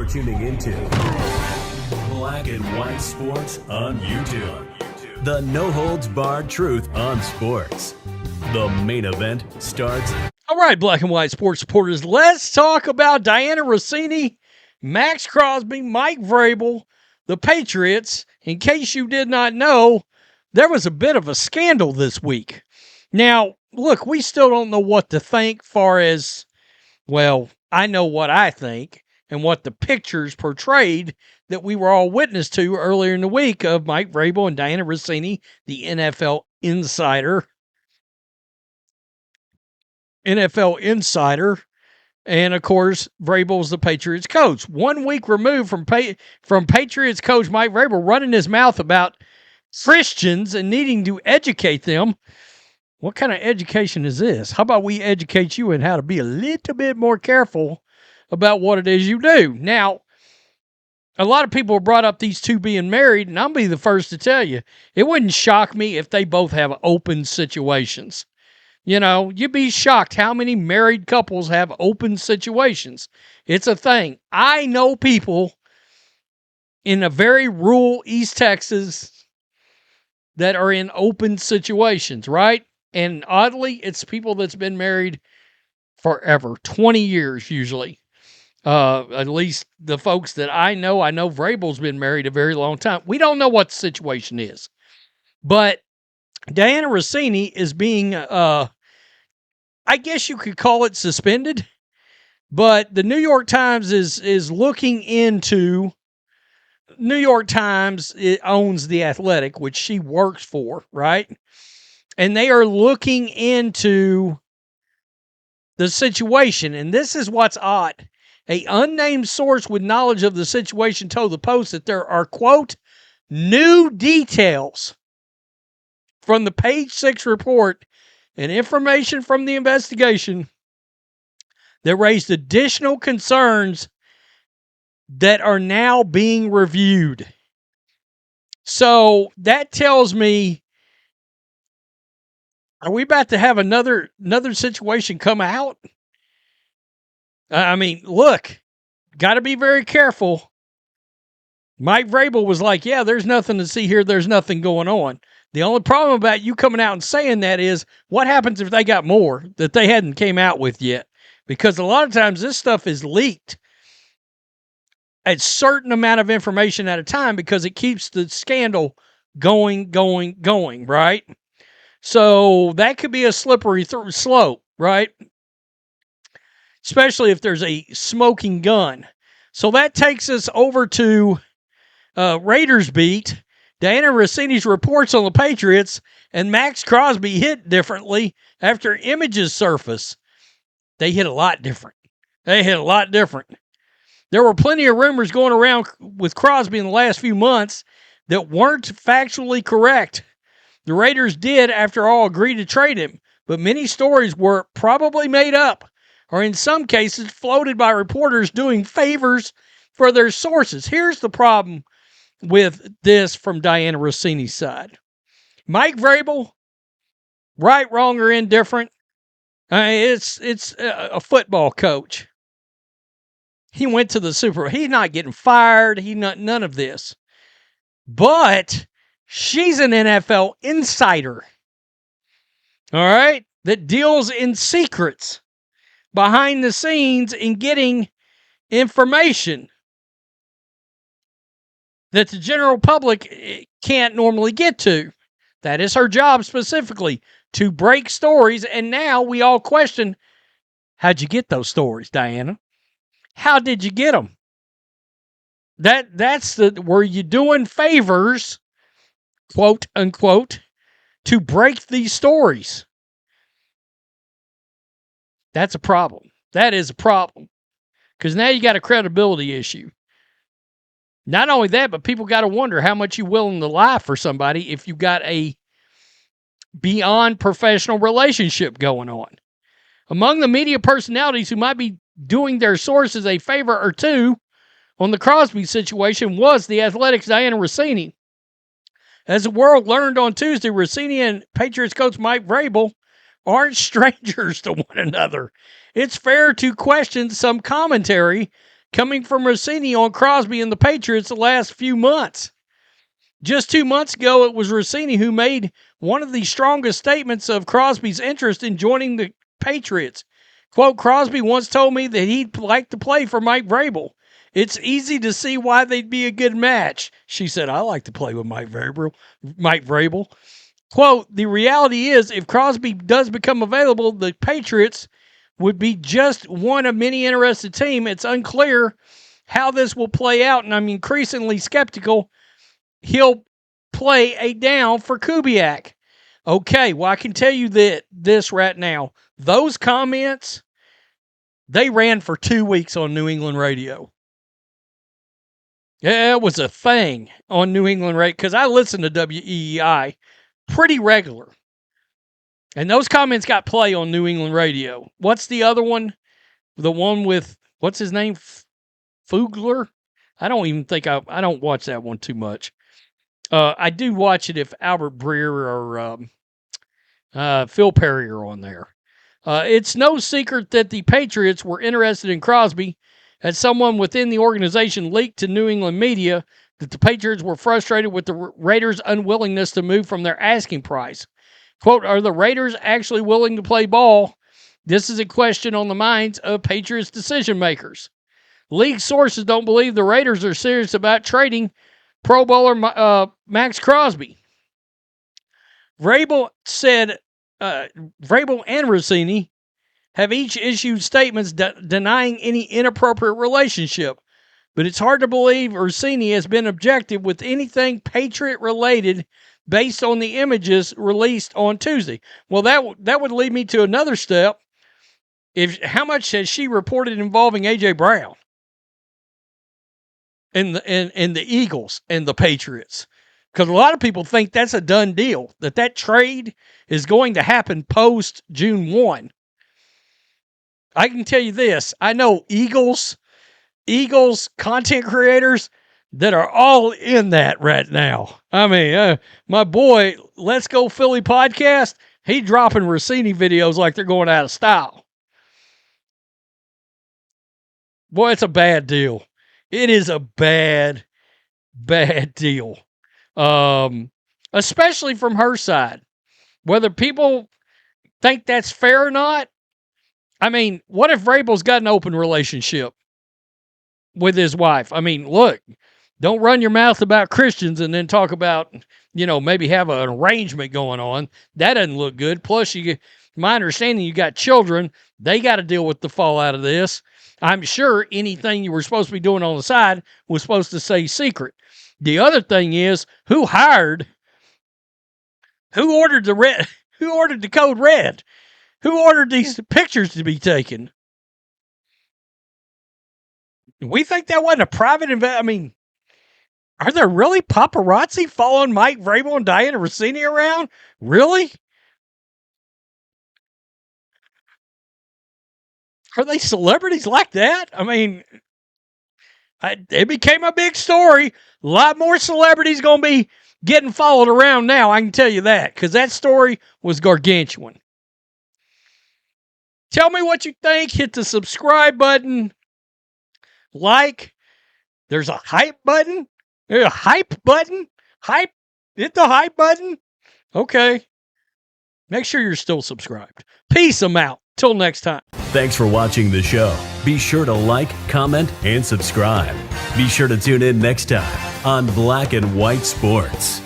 You're tuning into Black and White Sports on YouTube. The no-holds-barred truth on sports. The main event starts. All right, Black and White Sports supporters, let's talk about Dianna Russini, Maxx Crosby, Mike Vrabel, the Patriots. In case you did not know, there was a bit of a scandal this week. Now, look, we still don't know what to think far as, well, I know what I think and what the pictures portrayed that we were all witness to earlier in the week of Mike Vrabel and Dianna Russini, the NFL insider, and of course, Vrabel's the Patriots coach. 1 week removed from Patriots coach Mike Vrabel running his mouth about Christians and needing to educate them. What kind of education is this? How about we educate you in how to be a little bit more careful about what it is you do? Now, a lot of people have brought up these two being married, and I'll be the first to tell you, it wouldn't shock me if they both have open situations. You know, you'd be shocked how many married couples have open situations. It's a thing. I know people in a very rural East Texas that are in open situations, right? And oddly, it's people that's been married forever, 20 years usually. At least the folks that I know Vrabel's been married a very long time. We don't know what the situation is. But Dianna Russini is being, I guess you could call it suspended. But the New York Times is looking into, New York Times, it owns The Athletic, which she works for, right? And they are looking into the situation. And this is what's odd. An unnamed source with knowledge of the situation told the Post that there are, quote, new details from the Page 6 report and information from the investigation that raised additional concerns that are now being reviewed. So that tells me, are we about to have another situation come out? I mean, look, got to be very careful. Mike Vrabel was like, yeah, there's nothing to see here. There's nothing going on. The only problem about you coming out and saying that is, what happens if they got more that they hadn't came out with yet? Because a lot of times this stuff is leaked a certain amount of information at a time because it keeps the scandal going, right? So that could be a slippery slope, right? Especially if there's a smoking gun. So that takes us over to Raiders beat, Dianna Russini's reports on the Patriots, and Maxx Crosby hit differently after images surface. They hit a lot different. There were plenty of rumors going around with Crosby in the last few months that weren't factually correct. The Raiders did, after all, agree to trade him, but many stories were probably made up, or in some cases floated by reporters doing favors for their sources. Here's the problem with this from Dianna Russini's side. Mike Vrabel, right, wrong, or indifferent, it's a football coach. He went to the Super Bowl. He's not getting fired. None of this. But she's an NFL insider, all right, that deals in secrets behind the scenes in getting information that the general public can't normally get to. That is her job specifically, to break stories. And now we all question, how'd you get those stories, Dianna? How did you get them? Were you doing favors, quote unquote, to break these stories? That's a problem. That is a problem. Because now you got a credibility issue. Not only that, but people got to wonder how much you're willing to lie for somebody if you got a beyond professional relationship going on. Among the media personalities who might be doing their sources a favor or two on the Crosby situation was the Athletic's Dianna Russini. As the world learned on Tuesday, Russini and Patriots coach Mike Vrabel aren't strangers to one another. It's fair to question some commentary coming from Russini on Crosby and the Patriots the last few months. Just 2 months ago, it was Russini who made one of the strongest statements of Crosby's interest in joining the Patriots. Quote, Crosby once told me that he'd like to play for Mike Vrabel. It's easy to see why they'd be a good match. She said, I like to play with Mike Vrabel. Quote, the reality is if Crosby does become available, the Patriots would be just one of many interested teams. It's unclear how this will play out, and I'm increasingly skeptical he'll play a down for Kubiak. Okay, well, I can tell you this right now. Those comments, they ran for 2 weeks on New England radio. Yeah, it was a thing on New England radio because I listen to WEEI pretty regular. And those comments got play on New England radio. What's the other one? The one with, what's his name? Fugler? I don't even think I don't watch that one too much. I do watch it if Albert Breer or Phil Perry are on there. It's no secret that the Patriots were interested in Crosby, as someone within the organization leaked to New England media that the Patriots were frustrated with the Raiders' unwillingness to move from their asking price. Quote, are the Raiders actually willing to play ball? This is a question on the minds of Patriots decision makers. League sources don't believe the Raiders are serious about trading Pro Bowler Maxx Crosby. Vrabel said Vrabel and Russini have each issued statements denying any inappropriate relationship, but it's hard to believe Russini has been objective with anything Patriot-related based on the images released on Tuesday. Well, that would lead me to another step. How much has she reported involving A.J. Brown? And the Eagles and the Patriots. Because a lot of people think that's a done deal, that trade is going to happen post June 1. I can tell you this. I know Eagles content creators that are all in that right now. I mean, my boy, Let's Go Philly podcast, he dropping Russini videos like they're going out of style. Boy, it's a bad deal. It is a bad deal. Especially from her side. Whether people think that's fair or not, I mean, what if Vrabel's got an open relationship with his wife? I mean, look, don't run your mouth about Christians and then talk about, maybe have an arrangement going on. That doesn't look good. Plus, my understanding, you got children. They got to deal with the fallout of this. I'm sure anything you were supposed to be doing on the side was supposed to say secret. The other thing is, who ordered the code red? Who ordered these pictures to be taken? We think that wasn't a private I mean, are there really paparazzi following Mike Vrabel and Dianna Russini around? Really? Are they celebrities like that? I mean, it became a big story. A lot more celebrities going to be getting followed around now, I can tell you that, because that story was gargantuan. Tell me what you think. Hit the subscribe button. Like. There's a hype button. There's a hype button. Hype. Hit the hype button. Okay. Make sure you're still subscribed. Peace. I'm out. Till next time. Thanks for watching the show. Be sure to like, comment, and subscribe. Be sure to tune in next time on Black and White Sports.